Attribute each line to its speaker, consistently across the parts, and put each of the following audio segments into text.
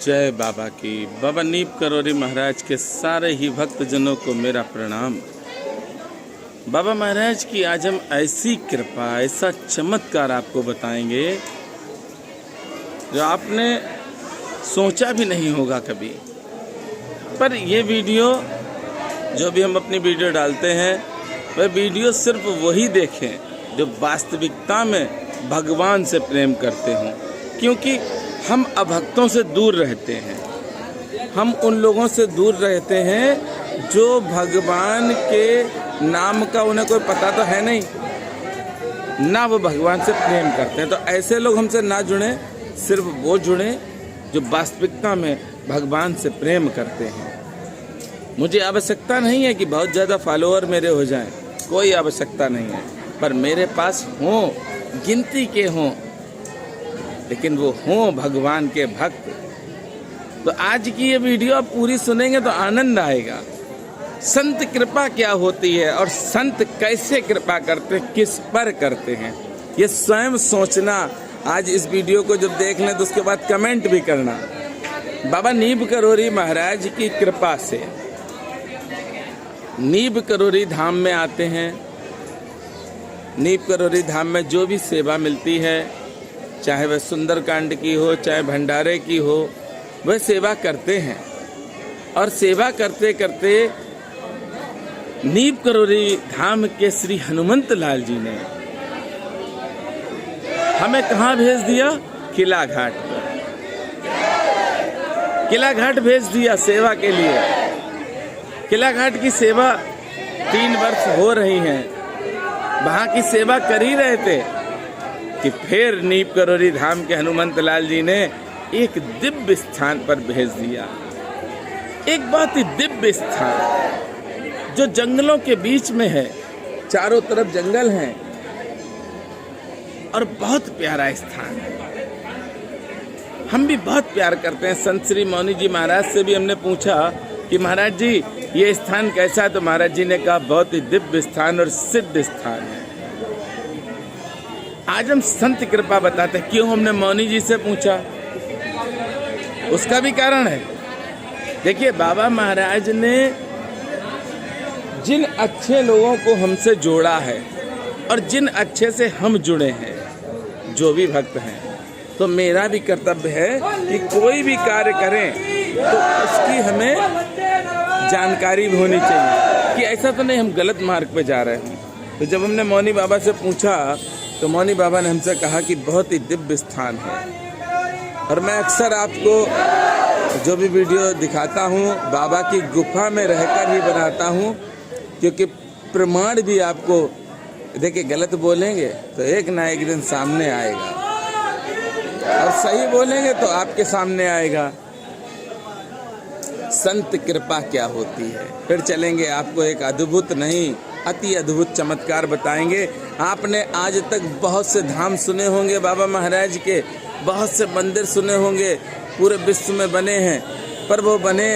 Speaker 1: जय बाबा की। बाबा नीब करोरी महाराज के सारे ही भक्तजनों को मेरा प्रणाम। बाबा महाराज की आज हम ऐसी कृपा, ऐसा चमत्कार आपको बताएंगे जो आपने सोचा भी नहीं होगा कभी। पर ये वीडियो जो भी हम अपनी वीडियो डालते हैं वह वीडियो सिर्फ वही देखें जो वास्तविकता में भगवान से प्रेम करते हों, क्योंकि हम अभक्तों से दूर रहते हैं। हम उन लोगों से दूर रहते हैं जो भगवान के नाम का उन्हें कोई पता तो है नहीं, ना वो भगवान से प्रेम करते हैं। तो ऐसे लोग हमसे ना जुड़ें, सिर्फ वो जुड़ें जो वास्तविकता में भगवान से प्रेम करते हैं। मुझे आवश्यकता नहीं है कि बहुत ज़्यादा फॉलोअर मेरे हो जाएं, कोई आवश्यकता नहीं है, पर मेरे पास हों, गिनती के हों, लेकिन वो हों भगवान के भक्त। तो आज की ये वीडियो आप पूरी सुनेंगे तो आनंद आएगा। संत कृपा क्या होती है और संत कैसे कृपा करते हैं, किस पर करते हैं, ये स्वयं सोचना। आज इस वीडियो को जब देख लें तो उसके बाद कमेंट भी करना। बाबा नीब करोरी महाराज की कृपा से नीब करोरी धाम में आते हैं। नीब करोरी धाम में जो भी सेवा मिलती है, चाहे वह सुंदरकांड की हो, चाहे भंडारे की हो, वह सेवा करते हैं। और सेवा करते करते नीब करोरी धाम के श्री हनुमंत लाल जी ने हमें कहाँ भेज दिया? किला घाट पर। किला घाट भेज दिया सेवा के लिए। किला घाट की सेवा 3 वर्ष हो रही हैं, वहाँ की सेवा कर ही रहे थे कि फिर नीब करोरी धाम के हनुमंत लाल जी ने एक दिव्य स्थान पर भेज दिया। एक बहुत ही दिव्य स्थान जो जंगलों के बीच में है, चारों तरफ जंगल हैं और बहुत प्यारा स्थान है। हम भी बहुत प्यार करते हैं। संत श्री मौनी जी महाराज से भी हमने पूछा कि महाराज जी ये स्थान कैसा है, तो महाराज जी ने कहा बहुत ही दिव्य स्थान और सिद्ध स्थान है। आज हम संत कृपा बताते हैं। क्यों हमने मौनी जी से पूछा? उसका भी कारण है। देखिए, बाबा महाराज ने जिन अच्छे लोगों को हमसे जोड़ा है और जिन अच्छे से हम जुड़े हैं, जो भी भक्त हैं, तो मेरा भी कर्तव्य है कि कोई भी कार्य करें तो उसकी हमें जानकारी भी होनी चाहिए कि ऐसा तो नहीं हम गलत मार्ग पे जा रहे हैं। तो जब हमने मौनी बाबा से पूछा तो मौनी बाबा ने हमसे कहा कि बहुत ही दिव्य स्थान है। और मैं अक्सर आपको जो भी वीडियो दिखाता हूँ बाबा की गुफा में रहकर ही बनाता हूँ, क्योंकि प्रमाण भी आपको, देखिए, गलत बोलेंगे तो एक ना एक दिन सामने आएगा और सही बोलेंगे तो आपके सामने आएगा। संत कृपा क्या होती है, फिर चलेंगे आपको एक अद्भुत नहीं अति अद्भुत चमत्कार बताएंगे। आपने आज तक बहुत से धाम सुने होंगे बाबा महाराज के, बहुत से मंदिर सुने होंगे, पूरे विश्व में बने हैं, पर वो बने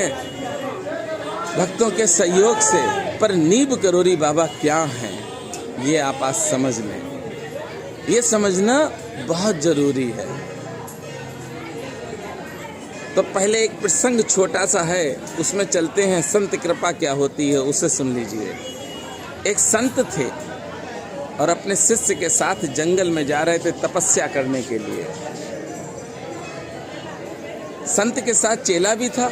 Speaker 1: भक्तों के सहयोग से। पर नीब करोरी बाबा क्या हैं, ये आप आज समझ लें। ये समझना बहुत जरूरी है। तो पहले एक प्रसंग छोटा सा है, उसमें चलते हैं। संत कृपा क्या होती है उसे सुन लीजिए। एक संत थे और अपने शिष्य के साथ जंगल में जा रहे थे तपस्या करने के लिए। संत के साथ चेला भी था,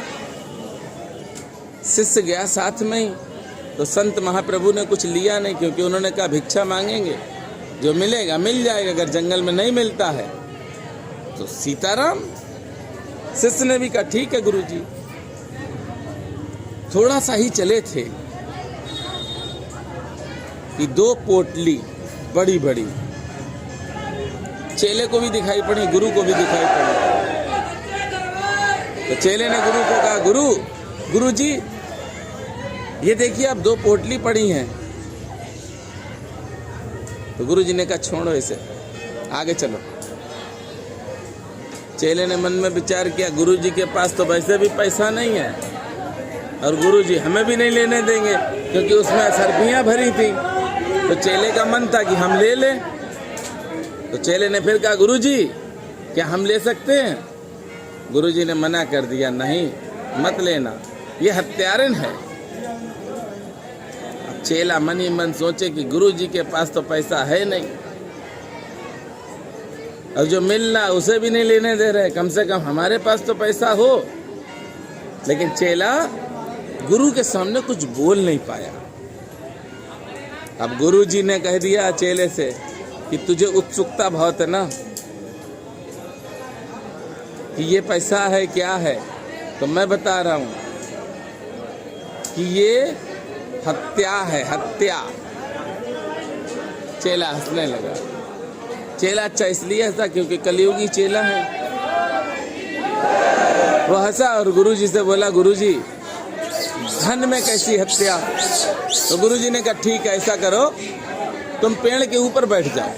Speaker 1: शिष्य गया साथ में ही। तो संत महाप्रभु ने कुछ लिया नहीं, क्योंकि उन्होंने कहा भिक्षा मांगेंगे, जो मिलेगा मिल जाएगा, अगर जंगल में नहीं मिलता है तो सीताराम। शिष्य ने भी कहा ठीक है गुरुजी। थोड़ा सा ही चले थे कि 2 पोटली बड़ी बड़ी चेले को भी दिखाई पड़ी, गुरु को भी दिखाई पड़ी। तो चेले ने गुरु को कहा, गुरुजी ये देखिए आप 2 पोटली पड़ी हैं। तो गुरुजी ने कहा छोड़ो इसे, आगे चलो। चेले ने मन में विचार किया, गुरुजी के पास तो वैसे भी पैसा नहीं है और गुरुजी हमें भी नहीं लेने देंगे, क्योंकि उसमें सरपियाँ भरी थी। तो चेले का मन था कि हम ले लें। तो चेले ने फिर कहा, गुरुजी क्या हम ले सकते हैं? गुरुजी ने मना कर दिया, नहीं मत लेना, ये हत्यारन है। अब चेला मन ही मन सोचे कि गुरुजी के पास तो पैसा है नहीं, और जो मिल रहा उसे भी नहीं लेने दे रहे, कम से कम हमारे पास तो पैसा हो। लेकिन चेला गुरु के सामने कुछ बोल नहीं पाया। अब गुरुजी ने कह दिया चेले से कि तुझे उत्सुकता बहुत है ना कि ये पैसा है क्या है, तो मैं बता रहा हूं कि ये हत्या है, हत्या। चेला हंसने लगा। चेला अच्छा इसलिए हंसा क्योंकि कलयुगी चेला है। वो हंसा और गुरुजी से बोला, गुरुजी धन में कैसी हत्या? तो गुरुजी ने कहा ठीक है, ऐसा करो तुम पेड़ के ऊपर बैठ जाओ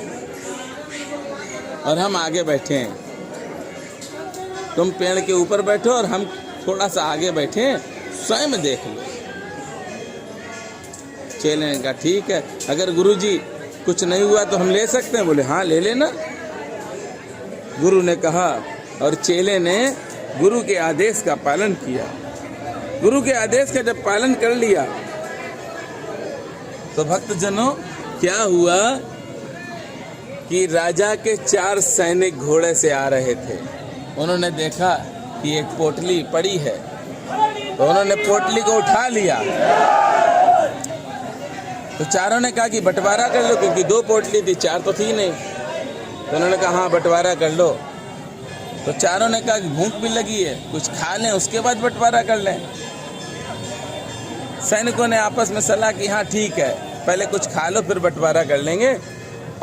Speaker 1: और हम आगे बैठे हैं। तुम पेड़ के ऊपर बैठो और हम थोड़ा सा आगे बैठे, स्वयं देख लो। चेले ने कहा ठीक है, अगर गुरुजी कुछ नहीं हुआ तो हम ले सकते हैं? बोले हाँ ले लेना। गुरु ने कहा और चेले ने गुरु के आदेश का पालन किया। गुरु के आदेश का जब पालन कर लिया तो भक्तजनों क्या हुआ कि राजा के 4 सैनिक घोड़े से आ रहे थे। उन्होंने देखा कि एक पोटली पड़ी है, तो उन्होंने पोटली को उठा लिया। तो चारों ने कहा कि बंटवारा कर लो, क्योंकि 2 पोटली थी, 4 तो थी नहीं। तो उन्होंने कहा हाँ बंटवारा कर लो। तो चारों ने कहा कि भूख भी लगी है, कुछ खा लें उसके बाद बंटवारा कर लें। सैनिकों ने आपस में सलाह की हाँ ठीक है, पहले कुछ खा लो फिर बंटवारा कर लेंगे।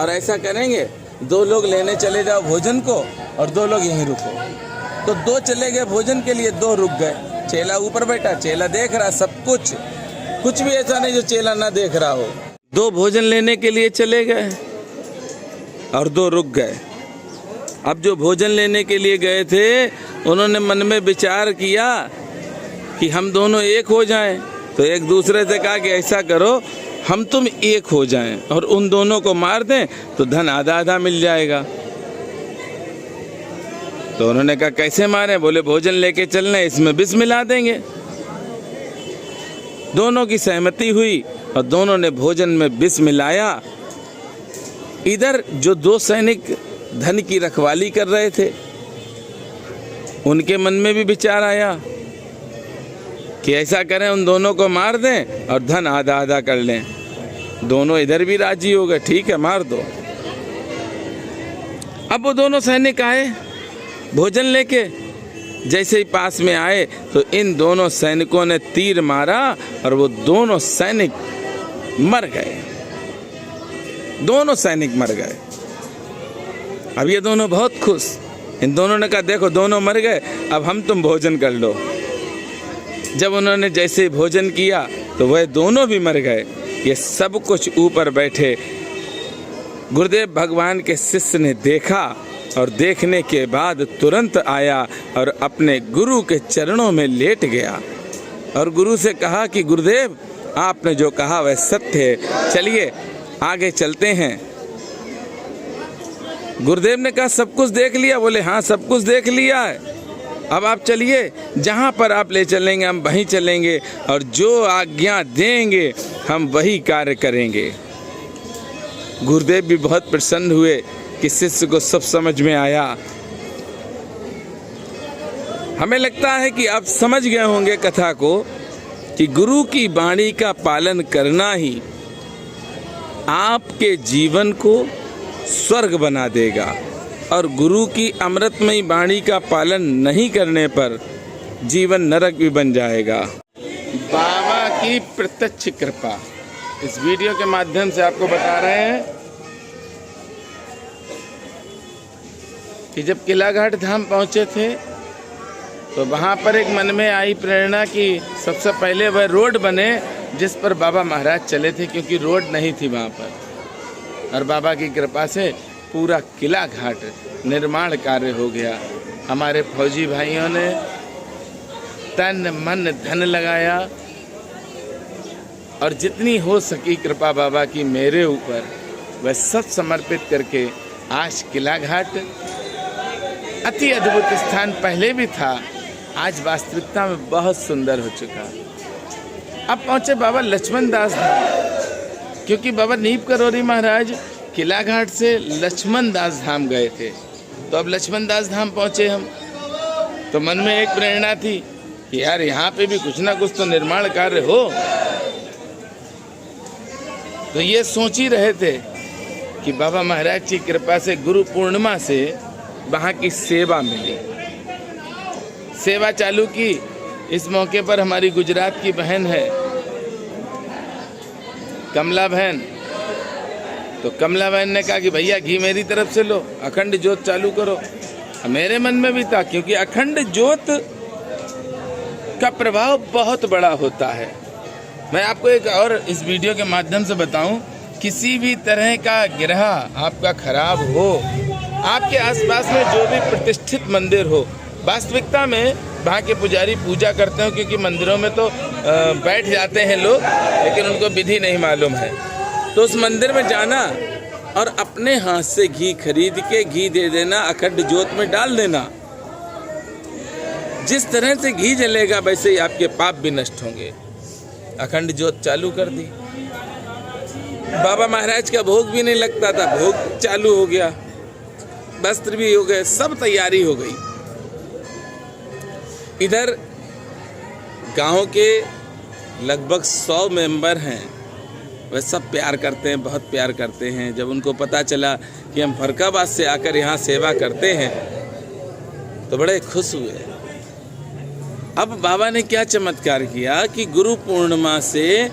Speaker 1: और ऐसा करेंगे 2 लोग लेने चले जाओ भोजन को और 2 लोग यहीं रुको। तो 2 चले गए भोजन के लिए, 2 रुक गए। चेला ऊपर बैठा, चेला देख रहा सब कुछ भी ऐसा नहीं जो चेला ना देख रहा हो। 2 भोजन लेने के लिए चले गए और 2 रुक गए। अब जो भोजन लेने के लिए गए थे उन्होंने मन में विचार किया कि हम दोनों एक हो जाएं। तो एक दूसरे से कहा कि ऐसा करो हम तुम एक हो जाएं और उन दोनों को मार दें तो धन आधा आधा मिल जाएगा। तो उन्होंने कहा कैसे मारें? बोले भोजन लेके चलना, इसमें विष मिला देंगे। दोनों की सहमति हुई और दोनों ने भोजन में विष मिलाया। इधर जो 2 सैनिक धन की रखवाली कर रहे थे उनके मन में भी विचार आया कि ऐसा करें उन दोनों को मार दें और धन आधा आधा कर लें। दोनों इधर भी राजी हो गए, ठीक है मार दो। अब वो दोनों सैनिक आए भोजन लेके। जैसे ही पास में आए तो इन दोनों सैनिकों ने तीर मारा और वो दोनों सैनिक मर गए। दोनों सैनिक मर गए। अब ये दोनों बहुत खुश। इन दोनों ने कहा देखो दोनों मर गए, अब हम तुम भोजन कर लो। जब उन्होंने जैसे भोजन किया तो वह दोनों भी मर गए। ये सब कुछ ऊपर बैठे गुरुदेव भगवान के शिष्य ने देखा और देखने के बाद तुरंत आया और अपने गुरु के चरणों में लेट गया और गुरु से कहा कि गुरुदेव आपने जो कहा वह सत्य है, चलिए आगे चलते हैं। गुरुदेव ने कहा सब कुछ देख लिया? बोले हाँ सब कुछ देख लिया है, अब आप चलिए, जहाँ पर आप ले चलेंगे हम वहीं चलेंगे और जो आज्ञा देंगे हम वही कार्य करेंगे। गुरुदेव भी बहुत प्रसन्न हुए कि शिष्य को सब समझ में आया। हमें लगता है कि आप समझ गए होंगे कथा को कि गुरु की वाणी का पालन करना ही आपके जीवन को स्वर्ग बना देगा और गुरु की अमृतमयी वाणी का पालन नहीं करने पर जीवन नरक भी बन जाएगा। बाबा की प्रत्यक्ष कृपा इस वीडियो के माध्यम से आपको बता रहे हैं कि जब किलाघाट धाम पहुंचे थे तो वहां पर एक मन में आई प्रेरणा कि सबसे पहले वह रोड बने जिस पर बाबा महाराज चले थे, क्योंकि रोड नहीं थी वहां पर। और बाबा की कृपा से पूरा किला घाट निर्माण कार्य हो गया। हमारे फौजी भाइयों ने तन मन धन लगाया और जितनी हो सकी कृपा बाबा की मेरे ऊपर वह सब समर्पित करके आज किला घाट अति अद्भुत स्थान पहले भी था, आज वास्तविकता में बहुत सुंदर हो चुका। अब पहुंचे बाबा लक्ष्मण दास धाम, क्योंकि बाबा नीप करोरी महाराज किला घाट से लक्ष्मण दास धाम गए थे। तो अब लक्ष्मण दास धाम पहुंचे हम, तो मन में एक प्रेरणा थी कि यार यहाँ पे भी कुछ ना कुछ तो निर्माण कार्य हो। तो ये सोच ही रहे थे कि बाबा महाराज की कृपा से गुरु पूर्णिमा से वहाँ की सेवा मिली, सेवा चालू की। इस मौके पर हमारी गुजरात की बहन है कमला बहन, तो कमला बहन ने कहा कि भैया घी मेरी तरफ से लो, अखंड ज्योत चालू करो। मेरे मन में भी था, क्योंकि अखंड ज्योत का प्रभाव बहुत बड़ा होता है। मैं आपको एक और इस वीडियो के माध्यम से बताऊं, किसी भी तरह का ग्रह आपका खराब हो, आपके आसपास में जो भी प्रतिष्ठित मंदिर हो, वास्तविकता में वहाँ के पुजारी पूजा करते हो, क्योंकि मंदिरों में तो बैठ जाते हैं लोग, लेकिन उनको विधि नहीं मालूम है। तो उस मंदिर में जाना और अपने हाथ से घी खरीद के घी दे देना, अखंड ज्योत में डाल देना। जिस तरह से घी जलेगा वैसे ही आपके पाप भी नष्ट होंगे। अखंड ज्योत चालू कर दी, बाबा महाराज का भोग भी नहीं लगता था, भोग चालू हो गया, वस्त्र भी हो गए, सब तैयारी हो गई। इधर गांव के लगभग 100 मेंबर हैं, वह सब प्यार करते हैं, बहुत प्यार करते हैं। जब उनको पता चला कि हम फरकाबाद से आकर यहाँ सेवा करते हैं तो बड़े खुश हुए। अब बाबा ने क्या चमत्कार किया कि गुरु पूर्णिमा से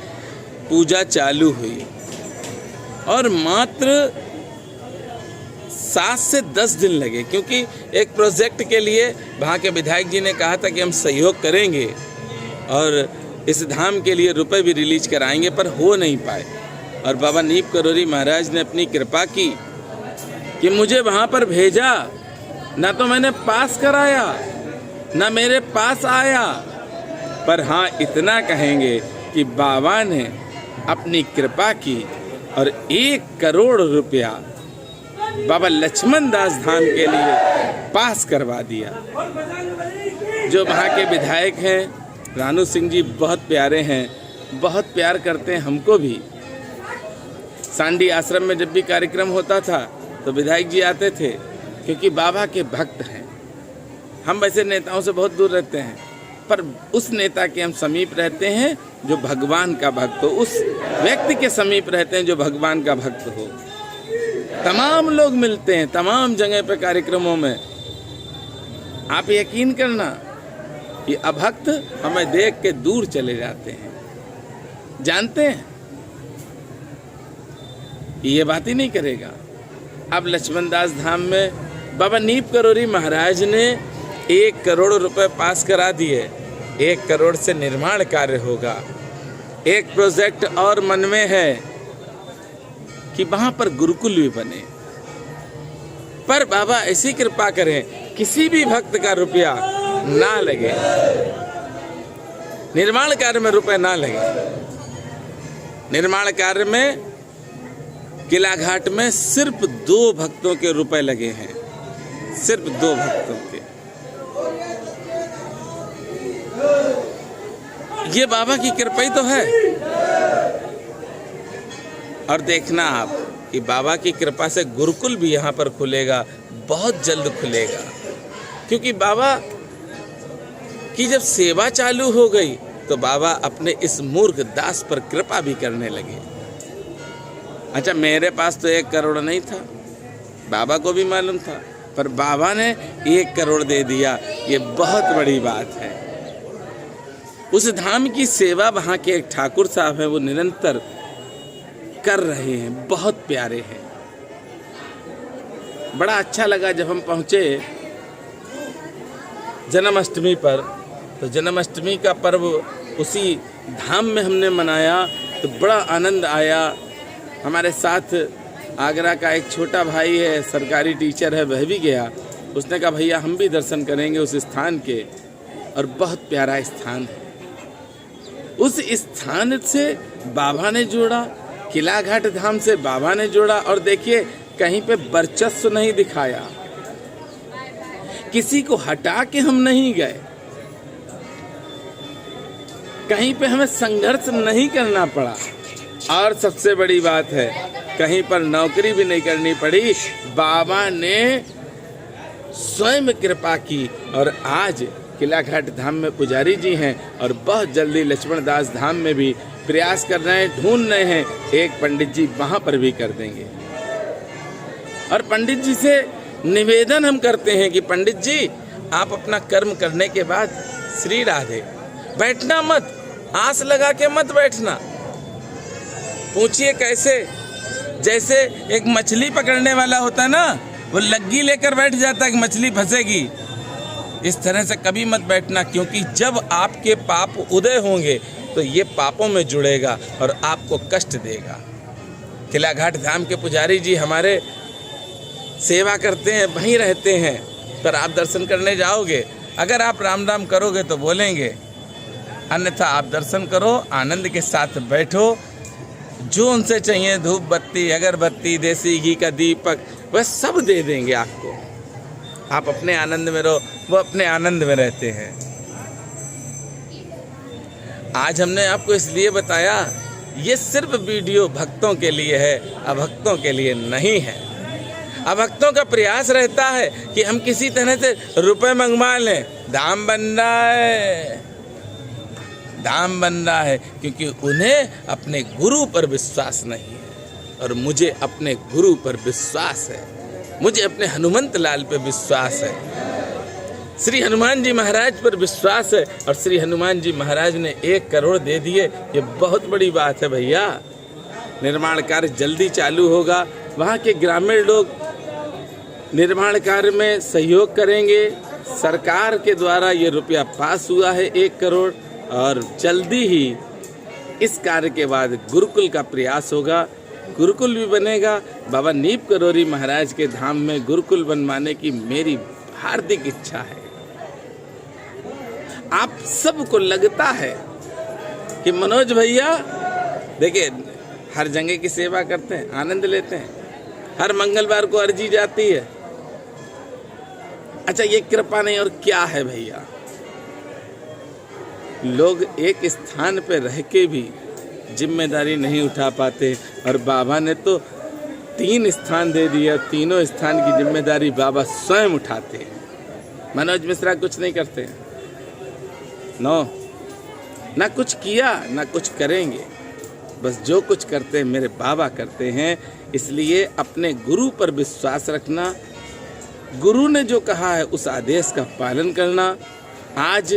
Speaker 1: पूजा चालू हुई और मात्र 7 से 10 दिन लगे, क्योंकि एक प्रोजेक्ट के लिए वहाँ के विधायक जी ने कहा था कि हम सहयोग करेंगे और इस धाम के लिए रुपए भी रिलीज कराएंगे, पर हो नहीं पाए। और बाबा नीप करोरी महाराज ने अपनी कृपा की कि मुझे वहाँ पर भेजा, ना तो मैंने पास कराया ना मेरे पास आया, पर हाँ इतना कहेंगे कि बाबा ने अपनी कृपा की और 1 करोड़ रुपया बाबा लक्ष्मण दास धाम के लिए पास करवा दिया। जो वहाँ के विधायक हैं रानू सिंह जी, बहुत प्यारे हैं, बहुत प्यार करते हैं हमको भी। सांडी आश्रम में जब भी कार्यक्रम होता था तो विधायक जी आते थे, क्योंकि बाबा के भक्त हैं। हम वैसे नेताओं से बहुत दूर रहते हैं, पर उस नेता के हम समीप रहते हैं जो भगवान का भक्त हो, उस व्यक्ति के समीप रहते हैं जो भगवान का भक्त हो। तमाम लोग मिलते हैं तमाम जगह पर कार्यक्रमों में। आप यकीन करना कि अभक्त हमें देख के दूर चले जाते हैं, जानते हैं कि ये बात ही नहीं करेगा। अब लक्ष्मण दास धाम में बाबा नीप करोरी महाराज ने 1 करोड़ रुपए पास करा दिए। 1 करोड़ से निर्माण कार्य होगा। एक प्रोजेक्ट और मन में है कि वहां पर गुरुकुल भी बने, पर बाबा ऐसी कृपा करें किसी भी भक्त का रुपया ना लगे, निर्माण कार्य में रुपए ना लगे। निर्माण कार्य में किला घाट में सिर्फ 2 भक्तों के रुपए लगे हैं, सिर्फ 2 भक्तों के। ये बाबा की कृपा ही तो है। और देखना आप कि बाबा की कृपा से गुरुकुल भी यहाँ पर खुलेगा, बहुत जल्द खुलेगा, क्योंकि बाबा की जब सेवा चालू हो गई तो बाबा अपने इस मूर्ख दास पर कृपा भी करने लगे। अच्छा, मेरे पास तो 1 करोड़ नहीं था, बाबा को भी मालूम था, पर बाबा ने 1 करोड़ दे दिया। ये बहुत बड़ी बात है। उस धाम की सेवा वहाँ के एक ठाकुर साहब हैं, वो निरंतर कर रहे हैं, बहुत प्यारे हैं। बड़ा अच्छा लगा जब हम पहुँचे जन्माष्टमी पर, तो जन्माष्टमी का पर्व उसी धाम में हमने मनाया, तो बड़ा आनंद आया। हमारे साथ आगरा का एक छोटा भाई है, सरकारी टीचर है, वह भी गया। उसने कहा भैया हम भी दर्शन करेंगे उस स्थान के, और बहुत प्यारा स्थान है। उस स्थान से बाबा ने जोड़ा, किला घाट धाम से बाबा ने जोड़ा। और देखिए कहीं पे वर्चस्व नहीं दिखाया, किसी को हटा के हम नहीं गए, कहीं पे हमें संघर्ष नहीं करना पड़ा, और सबसे बड़ी बात है कहीं पर नौकरी भी नहीं करनी पड़ी। बाबा ने स्वयं कृपा की और आज किलाघाट धाम में पुजारी जी हैं और बहुत जल्दी लक्ष्मण दास धाम में भी प्रयास कर रहे हैं, ढूंढ रहे हैं, एक पंडित जी वहां पर भी कर देंगे। और पंडित जी से निवेदन हम करते हैं कि पंडित जी आप अपना कर्म करने के बाद श्री राधे, बैठना मत, आस लगा के मत बैठना, पूछिए कैसे, जैसे एक मछली पकड़ने वाला होता है ना, वो लग्गी लेकर बैठ जाता है कि मछली फंसेगी, इस तरह से कभी मत बैठना, क्योंकि जब आपके पाप उदय होंगे तो ये पापों में जुड़ेगा और आपको कष्ट देगा। किलाघाट धाम के पुजारी जी हमारे सेवा करते हैं, वहीं रहते हैं, पर आप दर्शन करने जाओगे, अगर आप राम राम करोगे तो बोलेंगे, अन्यथा आप दर्शन करो, आनंद के साथ बैठो, जो उनसे चाहिए धूप बत्ती, अगरबत्ती, देसी घी का दीपक, वह सब दे देंगे आपको। आप अपने आनंद में रहो, वो अपने आनंद में रहते हैं। आज हमने आपको इसलिए बताया, ये सिर्फ वीडियो भक्तों के लिए है, अभक्तों के लिए नहीं है। अभक्तों का प्रयास रहता है कि हम किसी तरह से रुपए मंगवा लें, दाम बन रहा है, दाम बन रहा है, क्योंकि उन्हें अपने गुरु पर विश्वास नहीं है और मुझे अपने गुरु पर विश्वास है, मुझे अपने हनुमंत लाल पर विश्वास है, श्री हनुमान जी महाराज पर विश्वास है। और श्री हनुमान जी महाराज ने 1 करोड़ दे दिए, ये बहुत बड़ी बात है भैया। निर्माण कार्य जल्दी चालू होगा, वहाँ के ग्रामीण लोग निर्माण कार्य में सहयोग करेंगे। सरकार के द्वारा ये रुपया पास हुआ है 1 करोड़, और जल्दी ही इस कार्य के बाद गुरुकुल का प्रयास होगा, गुरुकुल भी बनेगा। बाबा नीप करोरी महाराज के धाम में गुरुकुल बनवाने की मेरी हार्दिक इच्छा है। आप सबको लगता है कि मनोज भैया देखिए हर जगह की सेवा करते हैं, आनंद लेते हैं, हर मंगलवार को अर्जी जाती है, अच्छा ये कृपा नहीं और क्या है भैया? लोग एक स्थान पे रह के भी जिम्मेदारी नहीं उठा पाते, और बाबा ने तो 3 स्थान दे दिया, तीनों स्थान की जिम्मेदारी बाबा स्वयं उठाते हैं। मनोज मिश्रा कुछ नहीं करते, ना कुछ किया ना कुछ करेंगे, बस जो कुछ करते हैं मेरे बाबा करते हैं। इसलिए अपने गुरु पर विश्वास रखना, गुरु ने जो कहा है उस आदेश का पालन करना। आज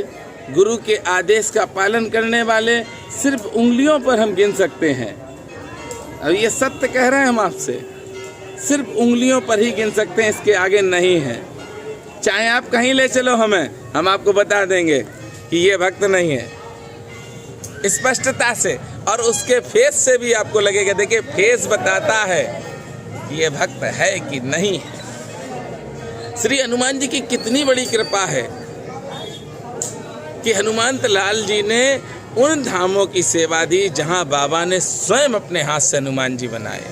Speaker 1: गुरु के आदेश का पालन करने वाले सिर्फ उंगलियों पर हम गिन सकते हैं, अब ये सत्य कह रहे हैं हम आपसे, सिर्फ उंगलियों पर ही गिन सकते हैं, इसके आगे नहीं है। चाहे आप कहीं ले चलो हमें, हम आपको बता देंगे कि ये भक्त नहीं है, स्पष्टता से, और उसके फेस से भी आपको लगेगा। देखिए फेस बताता है कि ये भक्त है कि नहीं है। श्री हनुमान जी की कितनी बड़ी कृपा है कि हनुमंत लाल जी ने उन धामों की सेवा दी जहां बाबा ने स्वयं अपने हाथ से हनुमान जी बनाए।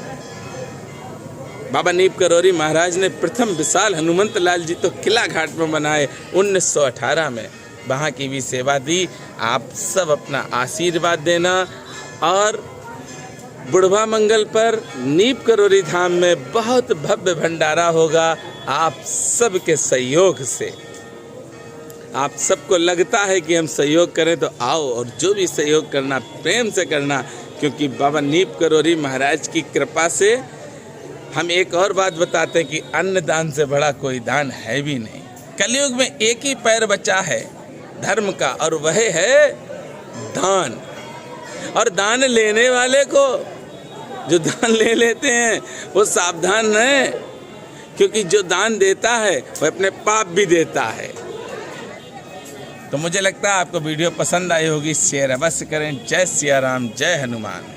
Speaker 1: बाबा नीप करोरी महाराज ने प्रथम विशाल हनुमंत लाल जी तो किलाघाट में बनाए 1918 में, वहाँ की भी सेवा दी। आप सब अपना आशीर्वाद देना, और बुढ़वा मंगल पर नीप करोरी धाम में बहुत भव्य भंडारा होगा आप सबके सहयोग से। आप सबको लगता है कि हम सहयोग करें तो आओ, और जो भी सहयोग करना प्रेम से करना, क्योंकि बाबा नीप करोरी महाराज की कृपा से हम एक और बात बताते हैं कि अन्न दान से बड़ा कोई दान है भी नहीं। कलयुग में एक ही पैर बचा है धर्म का, और वह है दान। और दान लेने वाले को, जो दान ले लेते हैं वो सावधान रहें, क्योंकि जो दान देता है वह अपने पाप भी देता है। तो मुझे लगता है आपको वीडियो पसंद आई होगी, शेयर अवश्य करें। जय सिया राम, जय हनुमान।